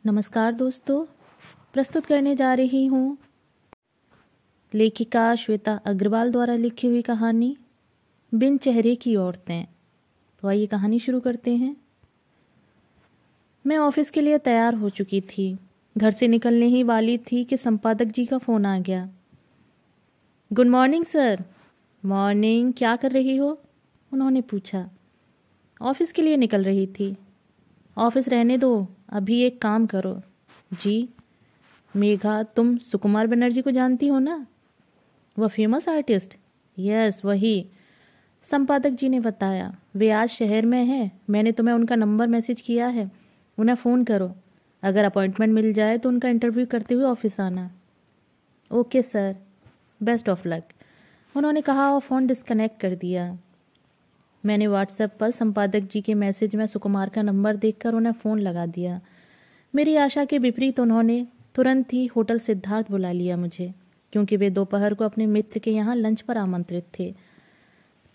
नमस्कार दोस्तों, प्रस्तुत करने जा रही हूँ लेखिका श्वेता अग्रवाल द्वारा लिखी हुई कहानी बिन चेहरे की औरतें। तो आइए कहानी शुरू करते हैं। मैं ऑफिस के लिए तैयार हो चुकी थी। घर से निकलने ही वाली थी कि संपादक जी का फ़ोन आ गया। Good morning sir. मॉर्निंग, क्या कर रही हो? उन्होंने पूछा। ऑफिस के लिए निकल रही थी। ऑफिस रहने दो, अभी एक काम करो। जी? मेघा, तुम सुकुमार बनर्जी को जानती हो ना? वह फेमस आर्टिस्ट? यस, वही। संपादक जी ने बताया। वे आज शहर में हैं। मैंने तुम्हें उनका नंबर मैसेज किया है। उन्हें फ़ोन करो। अगर अपॉइंटमेंट मिल जाए तो उनका इंटरव्यू करते हुए ऑफिस आना। Okay sir, best of luck, उन्होंने कहा और फ़ोन डिस्कनेक्ट कर दिया। मैंने व्हाट्सएप पर संपादक जी के मैसेज में सुकुमार का नंबर देखकर उन्हें फ़ोन लगा दिया। मेरी आशा के विपरीत उन्होंने तुरंत ही होटल सिद्धार्थ बुला लिया मुझे, क्योंकि वे दोपहर को अपने मित्र के यहाँ लंच पर आमंत्रित थे।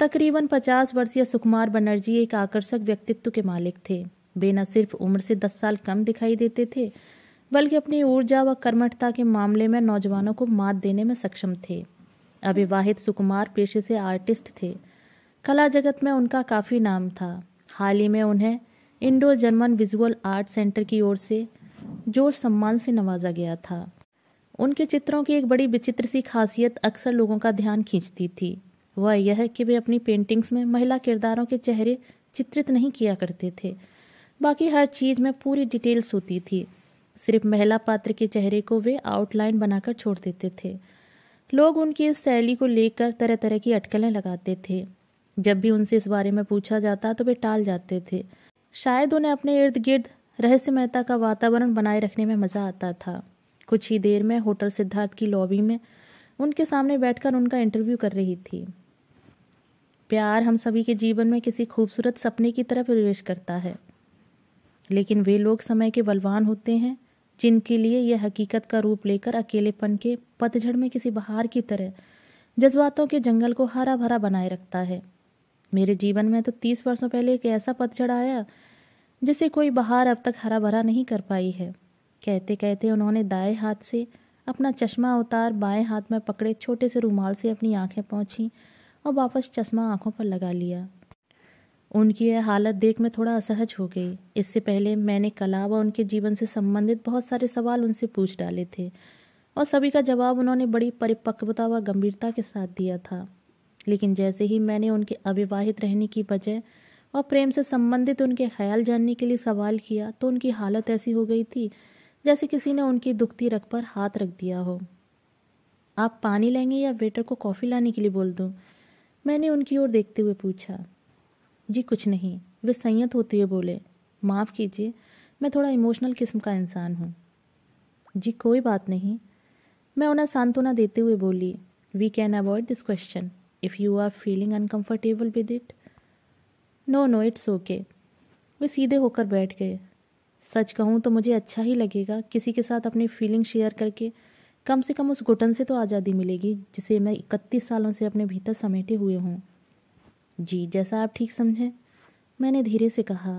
तकरीबन 50 वर्षीय सुकुमार बनर्जी एक आकर्षक व्यक्तित्व के मालिक थे। वे न सिर्फ उम्र से 10 साल कम दिखाई देते थे, बल्कि अपनी ऊर्जा व कर्मठता के मामले में नौजवानों को मात देने में सक्षम थे। अविवाहित सुकुमार पेशे से आर्टिस्ट थे। कला जगत में उनका काफ़ी नाम था। हाल ही में उन्हें Indo German visual art centre की ओर से जोर सम्मान से नवाजा गया था। उनके चित्रों की एक बड़ी विचित्र सी खासियत अक्सर लोगों का ध्यान खींचती थी। वह यह कि वे अपनी पेंटिंग्स में महिला किरदारों के चेहरे चित्रित नहीं किया करते थे। बाकी हर चीज़ में पूरी डिटेल्स होती थी। सिर्फ महिला पात्र के चेहरे को वे आउटलाइन बनाकर छोड़ देते थे। लोग उनकी इस शैली को लेकर तरह तरह की अटकलें लगाते थे। जब भी उनसे इस बारे में पूछा जाता तो वे टाल जाते थे। शायद उन्हें अपने इर्द गिर्द रहस्यमयता का वातावरण बनाए रखने में मज़ा आता था। कुछ ही देर में होटल सिद्धार्थ की लॉबी में उनके सामने बैठकर उनका इंटरव्यू कर रही थी। प्यार हम सभी के जीवन में किसी खूबसूरत सपने की तरह प्रवेश करता है, लेकिन वे लोग समय के बलवान होते हैं जिनके लिए यह हकीकत का रूप लेकर अकेलेपन के पतझड़ में किसी बहार की तरह जज्बातों के जंगल को हरा भरा बनाए रखता है। मेरे जीवन में तो 30 वर्षों पहले एक ऐसा पतझड़ आया जिसे कोई बहार अब तक हरा भरा नहीं कर पाई है। कहते कहते उन्होंने दाएं हाथ से अपना चश्मा उतार बाएं हाथ में पकड़े छोटे से रुमाल से अपनी आंखें पोंछीं और वापस चश्मा आंखों पर लगा लिया। उनकी यह हालत देख मैं थोड़ा असहज हो गई। इससे पहले मैंने कला व उनके जीवन से संबंधित बहुत सारे सवाल उनसे पूछ डाले थे और सभी का जवाब उन्होंने बड़ी परिपक्वता व गंभीरता के साथ दिया था। लेकिन जैसे ही मैंने उनके अविवाहित रहने की वजह और प्रेम से संबंधित उनके ख्याल जानने के लिए सवाल किया तो उनकी हालत ऐसी हो गई थी जैसे किसी ने उनकी दुखती रग पर हाथ रख दिया हो। आप पानी लेंगे या वेटर को कॉफ़ी लाने के लिए बोल दूं? मैंने उनकी ओर देखते हुए पूछा। जी कुछ नहीं, वे संयत होते हुए बोले। माफ़ कीजिए, मैं थोड़ा इमोशनल किस्म का इंसान हूँ। जी कोई बात नहीं, मैं उन्हें सांत्वना देते हुए बोली। We can avoid this question if you are feeling uncomfortable with it. No, it's okay. वे सीधे होकर बैठ गए। सच कहूँ तो मुझे अच्छा ही लगेगा किसी के साथ अपनी फीलिंग शेयर करके। कम से कम उस घुटन से तो आज़ादी मिलेगी जिसे मैं 31 सालों से अपने भीतर समेटे हुए हूँ। जी जैसा आप ठीक समझें, मैंने धीरे से कहा।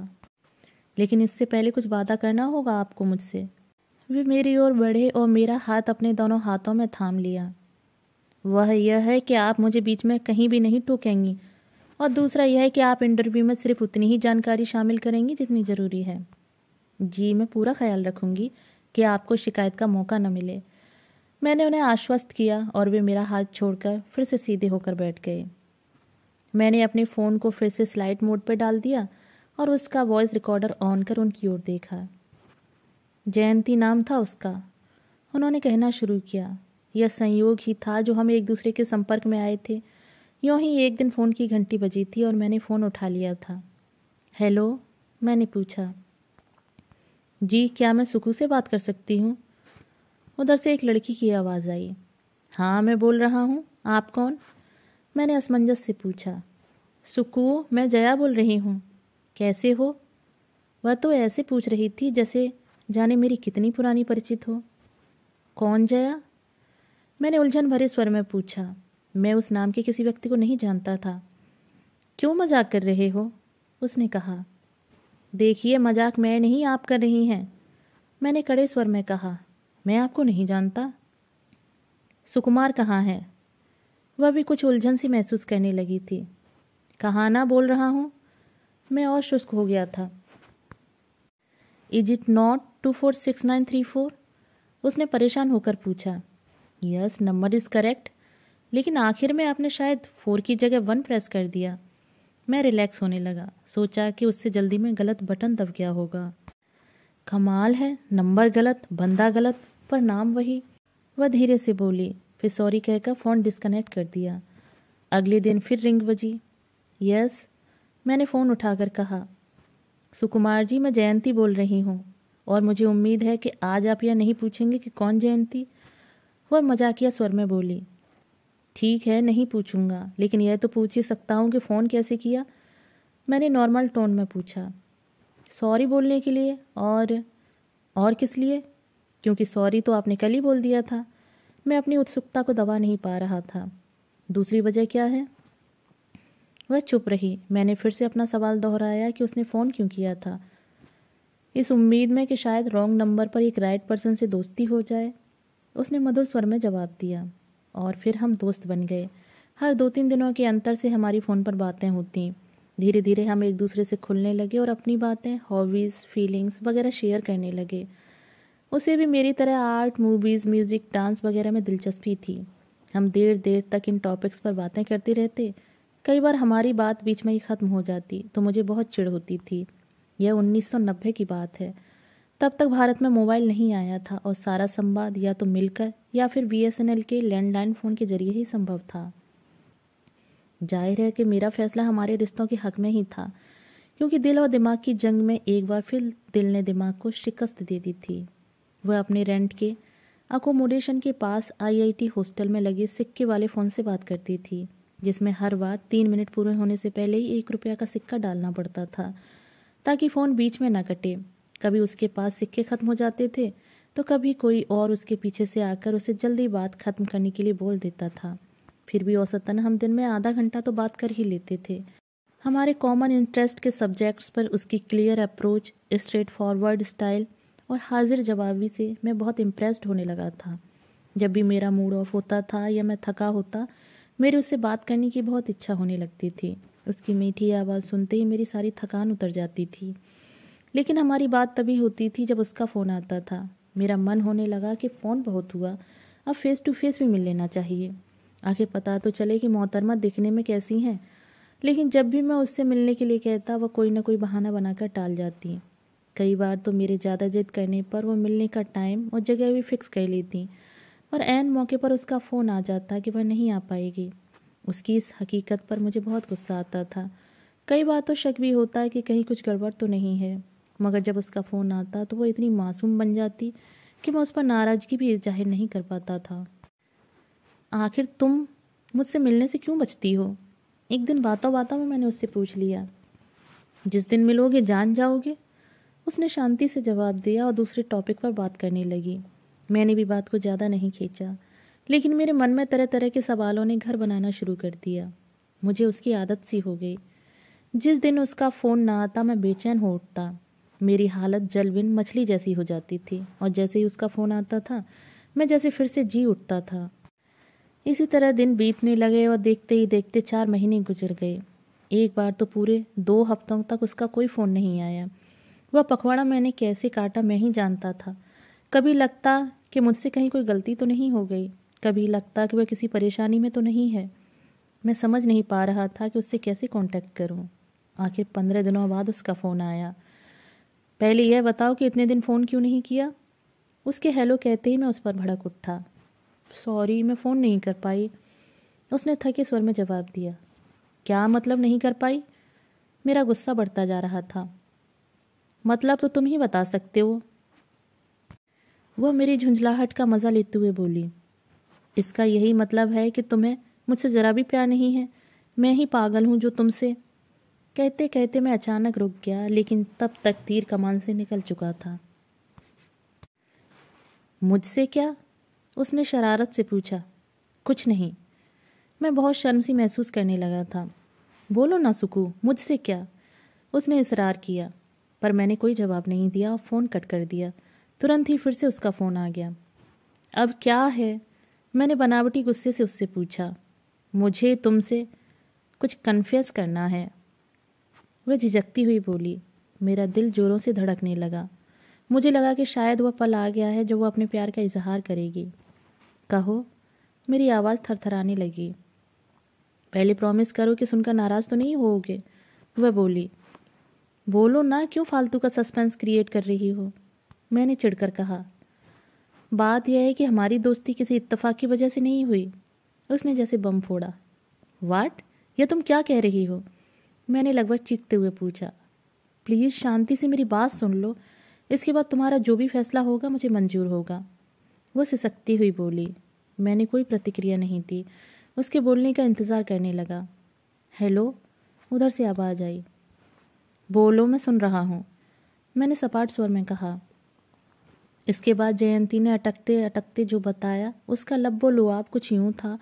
लेकिन इससे पहले कुछ वादा करना होगा आपको मुझसे। वे मेरी ओर बढ़े और मेरा हाथ अपने दोनों हाथों में थाम लिया। वह यह है कि आप मुझे बीच में कहीं भी नहीं टोकेंगी, और दूसरा यह है कि आप इंटरव्यू में सिर्फ उतनी ही जानकारी शामिल करेंगी जितनी ज़रूरी है। जी मैं पूरा ख्याल रखूंगी कि आपको शिकायत का मौका न मिले, मैंने उन्हें आश्वस्त किया और वे मेरा हाथ छोड़कर फिर से सीधे होकर बैठ गए। मैंने अपने फ़ोन को फिर से स्लाइड मोड पर डाल दिया और उसका वॉइस रिकॉर्डर ऑन कर उनकी ओर देखा। जयंती नाम था उसका, उन्होंने कहना शुरू किया। यह संयोग ही था जो हम एक दूसरे के संपर्क में आए थे। यूँ ही एक दिन फ़ोन की घंटी बजी थी और मैंने फ़ोन उठा लिया था। हेलो, मैंने पूछा। जी क्या मैं सुकू से बात कर सकती हूँ? उधर से एक लड़की की आवाज़ आई। हाँ मैं बोल रहा हूँ, आप कौन? मैंने असमंजस से पूछा। सुकू, मैं जया बोल रही हूँ। कैसे हो? वह तो ऐसे पूछ रही थी जैसे जाने मेरी कितनी पुरानी परिचित हो। कौन जया? मैंने उलझन भरे स्वर में पूछा। मैं उस नाम के किसी व्यक्ति को नहीं जानता था। क्यों मजाक कर रहे हो? उसने कहा। देखिए मजाक मैं नहीं, आप कर रही हैं। मैंने कड़े स्वर में कहा, मैं आपको नहीं जानता। सुकुमार कहाँ है? वह भी कुछ उलझन सी महसूस करने लगी थी। कहाँ ना बोल रहा हूँ। मैं और शुष्क हो गया था। Is it not 246934? उसने परेशान होकर पूछा। यस, नंबर इज़ करेक्ट, लेकिन आखिर में आपने शायद 4 की जगह 1 प्रेस कर दिया। मैं रिलैक्स होने लगा। सोचा कि उससे जल्दी में गलत बटन दब गया होगा। कमाल है, नंबर गलत, बंदा गलत, पर नाम वही। वह धीरे से बोली, फिर सॉरी कहकर फ़ोन डिस्कनेक्ट कर दिया। अगले दिन फिर रिंग बजी। यस, मैंने फ़ोन उठाकर कहा। सुकुमार जी, मैं जयंती बोल रही हूँ, और मुझे उम्मीद है कि आज आप यह नहीं पूछेंगे कि कौन जयंती। वह मजाकिया स्वर में बोली। ठीक है, नहीं पूछूंगा, लेकिन यह तो पूछ ही सकता हूँ कि फ़ोन कैसे किया। मैंने नॉर्मल टोन में पूछा। सॉरी बोलने के लिए। और किस लिए? क्योंकि सॉरी तो आपने कल ही बोल दिया था। मैं अपनी उत्सुकता को दबा नहीं पा रहा था। दूसरी वजह क्या है? वह चुप रही। मैंने फिर से अपना सवाल दोहराया कि उसने फ़ोन क्यों किया था, इस उम्मीद में कि शायद रॉन्ग नंबर पर एक राइट पर्सन से दोस्ती हो जाए। उसने मधुर स्वर में जवाब दिया, और फिर हम दोस्त बन गए। हर 2-3 दिनों के अंतर से हमारी फ़ोन पर बातें होती। धीरे धीरे हम एक दूसरे से खुलने लगे और अपनी बातें, हॉबीज़, फीलिंग्स वगैरह शेयर करने लगे। उसे भी मेरी तरह आर्ट, मूवीज़, म्यूज़िक, डांस वगैरह में दिलचस्पी थी। हम देर देर तक इन टॉपिक्स पर बातें करते रहते। कई बार हमारी बात बीच में ही ख़त्म हो जाती तो मुझे बहुत चिढ़ होती थी। यह 1990 की बात है। तब तक भारत में मोबाइल नहीं आया था और सारा संवाद या तो मिलकर या फिर BSNL के लैंडलाइन फ़ोन के जरिए ही संभव था। जाहिर है कि मेरा फैसला हमारे रिश्तों के हक में ही था, क्योंकि दिल और दिमाग की जंग में एक बार फिर दिल ने दिमाग को शिकस्त दे दी थी। वह अपने रेंट के अकोमोडेशन के पास IIT हॉस्टल में लगे सिक्के वाले फ़ोन से बात करती थी, जिसमें हर बार 3 मिनट पूरे होने से पहले ही 1 रुपया का सिक्का डालना पड़ता था, ताकि फ़ोन बीच में न कटे। कभी उसके पास सिक्के ख़त्म हो जाते थे तो कभी कोई और उसके पीछे से आकर उसे जल्दी बात ख़त्म करने के लिए बोल देता था। फिर भी औसतन हम दिन में आधा घंटा तो बात कर ही लेते थे। हमारे कॉमन इंटरेस्ट के सब्जेक्ट्स पर उसकी clear approach, straight forward style और हाजिर जवाबी से मैं बहुत इम्प्रेस्ड होने लगा था। जब भी मेरा मूड ऑफ होता था या मैं थका होता, मेरी उससे बात करने की बहुत इच्छा होने लगती थी। उसकी मीठी आवाज़ सुनते ही मेरी सारी थकान उतर जाती थी। लेकिन हमारी बात तभी होती थी जब उसका फ़ोन आता था। मेरा मन होने लगा कि फ़ोन बहुत हुआ, अब फेस टू फेस भी मिल लेना चाहिए। आखिर पता तो चले कि मोहतरमा दिखने में कैसी हैं। लेकिन जब भी मैं उससे मिलने के लिए कहता, वह कोई ना कोई बहाना बनाकर टाल जाती। कई बार तो मेरे ज़्यादा जिद करने पर वह मिलने का टाइम और जगह भी फिक्स कर लेती, और ऐन मौके पर उसका फ़ोन आ जाता कि वह नहीं आ पाएगी। उसकी इस हकीकत पर मुझे बहुत गुस्सा आता था। कई बार तो शक भी होता है कि कहीं कुछ गड़बड़ तो नहीं है, मगर जब उसका फ़ोन आता तो वो इतनी मासूम बन जाती कि मैं उस पर नाराज़गी भी जाहिर नहीं कर पाता था। आखिर तुम मुझसे मिलने से क्यों बचती हो? एक दिन बातों बातों में मैंने उससे पूछ लिया। जिस दिन मिलोगे जान जाओगे, उसने शांति से जवाब दिया और दूसरे टॉपिक पर बात करने लगी। मैंने भी बात को ज़्यादा नहीं खींचा, लेकिन मेरे मन में तरह तरह के सवालों ने घर बनाना शुरू कर दिया। मुझे उसकी आदत सी हो गई। जिस दिन उसका फ़ोन ना आता मैं बेचैन हो उठता। मेरी हालत जलविन मछली जैसी हो जाती थी, और जैसे ही उसका फ़ोन आता था मैं जैसे फिर से जी उठता था। इसी तरह दिन बीतने लगे और देखते ही देखते 4 महीने गुजर गए। एक बार तो पूरे 2 हफ्तों तक उसका कोई फ़ोन नहीं आया। वह पखवाड़ा मैंने कैसे काटा मैं ही जानता था। कभी लगता कि मुझसे कहीं कोई गलती तो नहीं हो गई, कभी लगता कि वह किसी परेशानी में तो नहीं है। मैं समझ नहीं पा रहा था कि उससे कैसे कांटेक्ट करूं। आखिर 15 दिनों बाद उसका फ़ोन आया। पहले यह बताओ कि इतने दिन फ़ोन क्यों नहीं किया? उसके हेलो कहते ही मैं उस पर भड़क उठा। सॉरी, मैं फ़ोन नहीं कर पाई, उसने थके स्वर में जवाब दिया। क्या मतलब नहीं कर पाई? मेरा गुस्सा बढ़ता जा रहा था। मतलब तो तुम ही बता सकते हो। वह मेरी झुंझलाहट का मज़ा लेते हुए बोली। इसका यही मतलब है कि तुम्हें मुझसे ज़रा भी प्यार नहीं है? मैं ही पागल हूँ जो तुमसे। कहते कहते मैं अचानक रुक गया, लेकिन तब तक तीर कमान से निकल चुका था। मुझसे क्या? उसने शरारत से पूछा। कुछ नहीं। मैं बहुत शर्म सी महसूस करने लगा था। बोलो ना सुकू, मुझसे क्या? उसने इसरार किया, पर मैंने कोई जवाब नहीं दिया और फ़ोन कट कर दिया। तुरंत ही फिर से उसका फ़ोन आ गया। अब क्या है? मैंने बनावटी गुस्से से उससे पूछा। मुझे तुमसे कुछ कन्फेस करना है, वह झिझकती हुई बोली। मेरा दिल जोरों से धड़कने लगा। मुझे लगा कि शायद वह पल आ गया है जब वह अपने प्यार का इजहार करेगी। कहो। मेरी आवाज़ थरथराने लगी। पहले प्रॉमिस करो कि सुनकर नाराज़ तो नहीं होगे, वह बोली। बोलो ना, क्यों फालतू का सस्पेंस क्रिएट कर रही हो? मैंने चिढ़कर कहा। बात यह है कि हमारी दोस्ती किसी इत्तेफाक की वजह से नहीं हुई। उसने जैसे बम फोड़ा। वाट? यह तुम क्या कह रही हो? मैंने लगभग चीखते हुए पूछा। प्लीज़ शांति से मेरी बात सुन लो, इसके बाद तुम्हारा जो भी फैसला होगा मुझे मंजूर होगा, वो सिसकती हुई बोली। मैंने कोई प्रतिक्रिया नहीं दी, उसके बोलने का इंतज़ार करने लगा। हेलो, उधर से आवाज़ आई। बोलो, मैं सुन रहा हूँ, मैंने सपाट स्वर में कहा। इसके बाद जयंती ने अटकते अटकते जो बताया उसका लब्बो लुआब कुछ यूँ था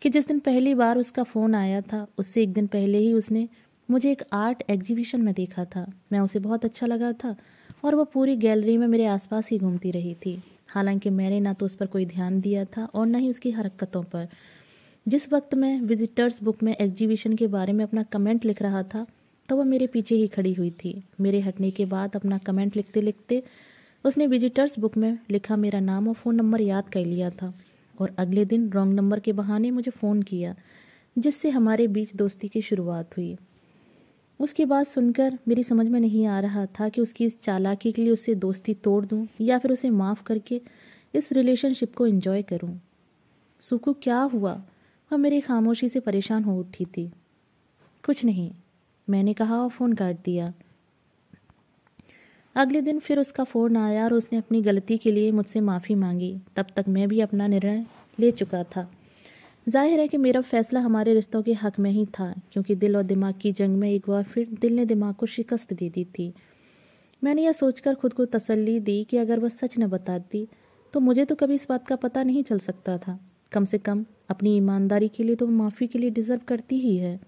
कि जिस दिन पहली बार उसका फ़ोन आया था उससे एक दिन पहले ही उसने मुझे एक आर्ट एग्जीबिशन में देखा था। मैं उसे बहुत अच्छा लगा था और वह पूरी गैलरी में मेरे आसपास ही घूमती रही थी। हालांकि मैंने ना तो उस पर कोई ध्यान दिया था और न ही उसकी हरकतों पर। जिस वक्त मैं विजिटर्स बुक में एग्जीबिशन के बारे में अपना कमेंट लिख रहा था तो वह मेरे पीछे ही खड़ी हुई थी। मेरे हटने के बाद अपना कमेंट लिखते लिखते उसने विजिटर्स बुक में लिखा मेरा नाम और फ़ोन नंबर याद कर लिया था और अगले दिन रॉन्ग नंबर के बहाने मुझे फ़ोन किया, जिससे हमारे बीच दोस्ती की शुरुआत हुई। उसकी बात सुनकर मेरी समझ में नहीं आ रहा था कि उसकी इस चालाकी के लिए उससे दोस्ती तोड़ दूं या फिर उसे माफ़ करके इस रिलेशनशिप को एंजॉय करूं। सुकू, क्या हुआ? वह मेरी खामोशी से परेशान हो उठी थी। कुछ नहीं, मैंने कहा और फ़ोन काट दिया। अगले दिन फिर उसका फ़ोन आया और उसने अपनी गलती के लिए मुझसे माफ़ी मांगी। तब तक मैं भी अपना निर्णय ले चुका था। जाहिर है कि मेरा फैसला हमारे रिश्तों के हक में ही था, क्योंकि दिल और दिमाग की जंग में एक बार फिर दिल ने दिमाग को शिकस्त दे दी थी। मैंने यह सोचकर खुद को तसल्ली दी कि अगर वह सच न बताती तो मुझे तो कभी इस बात का पता नहीं चल सकता था। कम से कम अपनी ईमानदारी के लिए तो माफ़ी के लिए डिज़र्व करती ही है।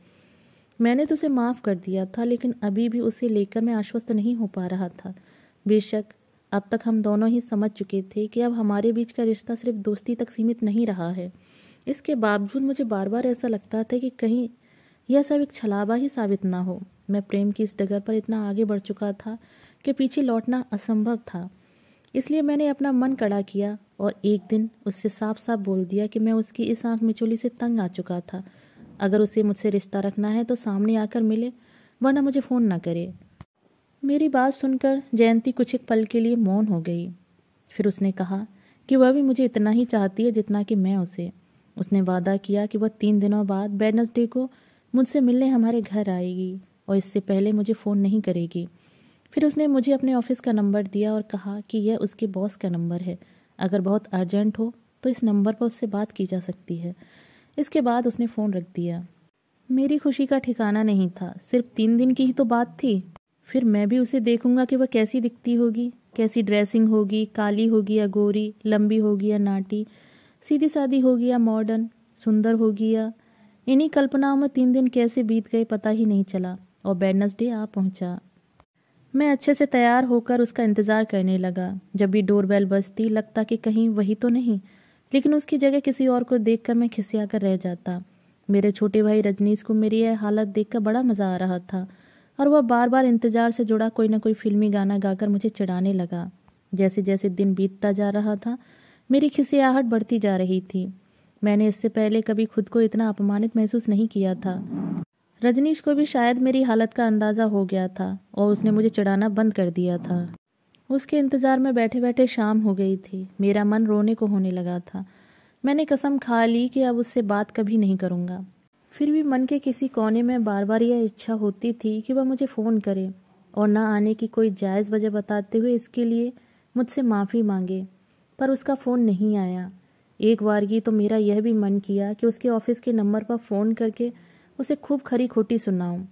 मैंने तो उसे माफ़ कर दिया था, लेकिन अभी भी उसे लेकर मैं आश्वस्त नहीं हो पा रहा था। बेशक अब तक हम दोनों ही समझ चुके थे कि अब हमारे बीच का रिश्ता सिर्फ दोस्ती तक सीमित नहीं रहा है। इसके बावजूद मुझे बार बार ऐसा लगता था कि कहीं यह सब एक छलावा ही साबित ना हो। मैं प्रेम की इस डगर पर इतना आगे बढ़ चुका था कि पीछे लौटना असंभव था। इसलिए मैंने अपना मन कड़ा किया और एक दिन उससे साफ साफ बोल दिया कि मैं उसकी इस आंख मिचौली से तंग आ चुका था। अगर उसे मुझसे रिश्ता रखना है तो सामने आकर मिले, वरना मुझे फ़ोन ना करे। मेरी बात सुनकर जयंती कुछ एक पल के लिए मौन हो गई। फिर उसने कहा कि वह भी मुझे इतना ही चाहती है जितना कि मैं उसे। उसने वादा किया कि वह 3 दिनों बाद वेडनेसडे को मुझसे मिलने हमारे घर आएगी और इससे पहले मुझे फ़ोन नहीं करेगी। फिर उसने मुझे अपने ऑफिस का नंबर दिया और कहा कि यह उसके बॉस का नंबर है। अगर बहुत अर्जेंट हो तो इस नंबर पर उससे बात की जा सकती है। इसके बाद उसने फ़ोन रख दिया। मेरी खुशी का ठिकाना नहीं था। सिर्फ 3 दिन की ही तो बात थी। फिर मैं भी उसे देखूंगा कि वह कैसी दिखती होगी, कैसी ड्रेसिंग होगी, काली होगी या गोरी, लंबी होगी या नाटी, सीधी सादी होगी या मॉडर्न, सुंदर होगी या। इन्हीं कल्पनाओं में 3 दिन कैसे बीत गए पता ही नहीं चला और वेडनेसडे आ पहुंचा। मैं अच्छे से तैयार होकर उसका इंतज़ार करने लगा। जब भी डोरबेल बजती लगता कि कहीं वही तो नहीं, लेकिन उसकी जगह किसी और को देखकर मैं खिसिया कर रह जाता। मेरे छोटे भाई रजनीश को मेरी यह हालत देखकर बड़ा मज़ा आ रहा था और वह बार बार इंतज़ार से जुड़ा कोई ना कोई फिल्मी गाना गाकर मुझे चिढ़ाने लगा। जैसे जैसे दिन बीतता जा रहा था मेरी खिसियाहट बढ़ती जा रही थी। मैंने इससे पहले कभी खुद को इतना अपमानित महसूस नहीं किया था। रजनीश को भी शायद मेरी हालत का अंदाज़ा हो गया था और उसने मुझे चिढ़ाना बंद कर दिया था। उसके इंतज़ार में बैठे बैठे शाम हो गई थी। मेरा मन रोने को होने लगा था। मैंने कसम खा ली कि अब उससे बात कभी नहीं करूँगा। फिर भी मन के किसी कोने में बार बार यह इच्छा होती थी कि वह मुझे फ़ोन करे और ना आने की कोई जायज़ वजह बताते हुए इसके लिए मुझसे माफ़ी मांगे। पर उसका फ़ोन नहीं आया। एक बारगी तो मेरा यह भी मन किया कि उसके ऑफिस के नंबर पर फ़ोन करके उसे खूब खरी खोटी सुनाऊं।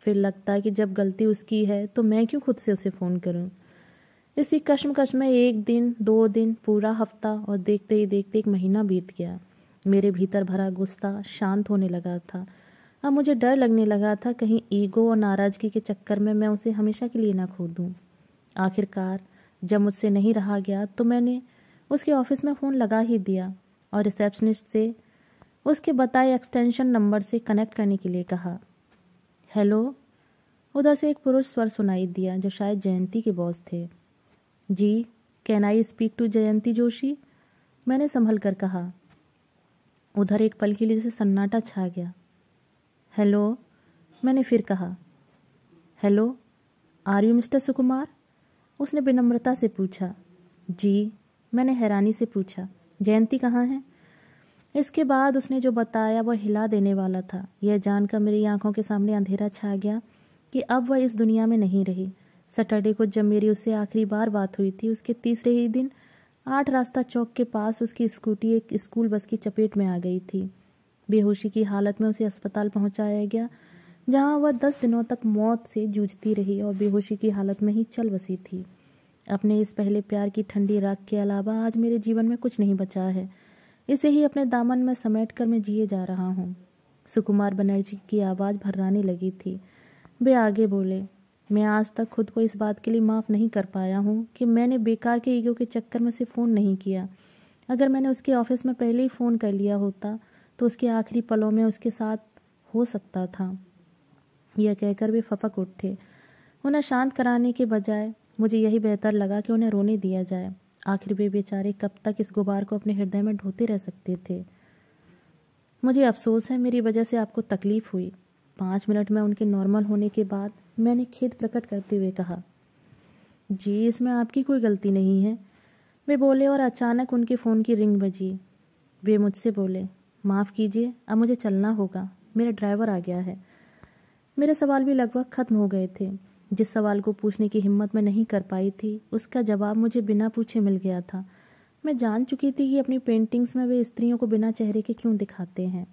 फिर लगता कि जब गलती उसकी है तो मैं क्यों खुद से उसे फ़ोन करूं। इसी कश्मकश में 1 दिन, 2 दिन, पूरा हफ्ता और देखते ही देखते 1 महीना बीत गया। मेरे भीतर भरा गुस्सा शांत होने लगा था। अब मुझे डर लगने लगा था कहीं ईगो और नाराज़गी के चक्कर में मैं उसे हमेशा के लिए ना खो दूं। आखिरकार जब मुझसे नहीं रहा गया तो मैंने उसके ऑफिस में फ़ोन लगा ही दिया और रिसेप्शनिस्ट से उसके बताए एक्सटेंशन नंबर से कनेक्ट करने के लिए कहा। हेलो, उधर से एक पुरुष स्वर सुनाई दिया जो शायद जयंती के बॉस थे। जी, कैन आई स्पीक टू जयंती जोशी? मैंने संभल कर कहा। उधर एक पल के लिए जैसे सन्नाटा छा गया। हेलो, मैंने फिर कहा। हेलो, आर यू मिस्टर सुकुमार? उसने विनम्रता से पूछा। जी, मैंने हैरानी से पूछा। जयंती कहाँ है? इसके बाद उसने जो बताया वह हिला देने वाला था। यह जानकर मेरी आंखों के सामने अंधेरा छा गया कि अब वह इस दुनिया में नहीं रही। सैटरडे को जब मेरी उससे आखिरी बार बात हुई थी, उसके तीसरे ही दिन 8 रास्ता चौक के पास उसकी स्कूटी एक स्कूल बस की चपेट में आ गई थी। बेहोशी की हालत में उसे अस्पताल पहुंचाया गया, जहां वह 10 दिनों तक मौत से जूझती रही और बेहोशी की हालत में ही चल बसी थी। अपने इस पहले प्यार की ठंडी राख के अलावा आज मेरे जीवन में कुछ नहीं बचा है। इसे ही अपने दामन में समेट कर मैं जिए जा रहा हूँ। सुकुमार बनर्जी की आवाज़ भर्राने लगी थी। वे आगे बोले, मैं आज तक खुद को इस बात के लिए माफ़ नहीं कर पाया हूँ कि मैंने बेकार के ईगो के चक्कर में से फ़ोन नहीं किया। अगर मैंने उसके ऑफिस में पहले ही फ़ोन कर लिया होता तो उसके आखिरी पलों में उसके साथ हो सकता था। यह कहकर वे फपक उठे। उन्हें शांत कराने के बजाय मुझे यही बेहतर लगा कि उन्हें रोने दिया जाए। आखिर वे बेचारे कब तक इस गुबार को अपने हृदय में ढोते रह सकते थे। मुझे अफसोस है मेरी वजह से आपको तकलीफ हुई। 5 मिनट में उनके नॉर्मल होने के बाद मैंने खेद प्रकट करते हुए कहा। जी, इसमें आपकी कोई गलती नहीं है, वे बोले और अचानक उनके फ़ोन की रिंग बजी। वे मुझसे बोले, माफ़ कीजिए, अब मुझे चलना होगा, मेरा ड्राइवर आ गया है। मेरे सवाल भी लगभग ख़त्म हो गए थे। जिस सवाल को पूछने की हिम्मत मैं नहीं कर पाई थी, उसका जवाब मुझे बिना पूछे मिल गया था। मैं जान चुकी थी कि अपनी पेंटिंग्स में वे स्त्रियों को बिना चेहरे के क्यों दिखाते हैं।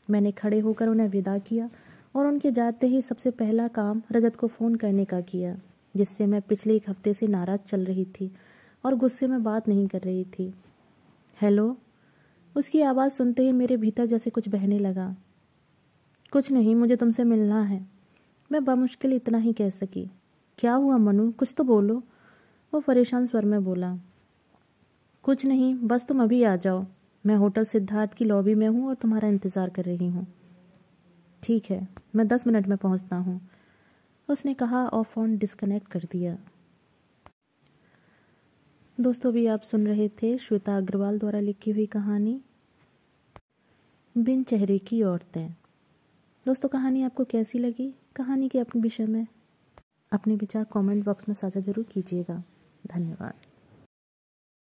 मैंने खड़े होकर उन्हें विदा किया और उनके जाते ही सबसे पहला काम रजत को फ़ोन करने का किया, जिससे मैं पिछले 1 हफ्ते से नाराज़ चल रही थी और गुस्से में बात नहीं कर रही थी। हेलो, उसकी आवाज़ सुनते ही मेरे भीतर जैसे कुछ बहने लगा। कुछ नहीं, मुझे तुमसे मिलना है, मैं बमुश्किल इतना ही कह सकी। क्या हुआ मनु, कुछ तो बोलो, वो परेशान स्वर में बोला। कुछ नहीं, बस तुम अभी आ जाओ, मैं होटल सिद्धार्थ की लॉबी में हूँ और तुम्हारा इंतज़ार कर रही हूँ। ठीक है, मैं 10 मिनट में पहुँचता हूँ, उसने कहा और फ़ोन डिस्कनेक्ट कर दिया। दोस्तों, भी आप सुन रहे थे श्वेता अग्रवाल द्वारा लिखी हुई कहानी बिन चेहरे की औरतें। दोस्तों, कहानी आपको कैसी लगी? कहानी के अपने विषय में अपने विचार कमेंट बॉक्स में साझा जरूर कीजिएगा। धन्यवाद।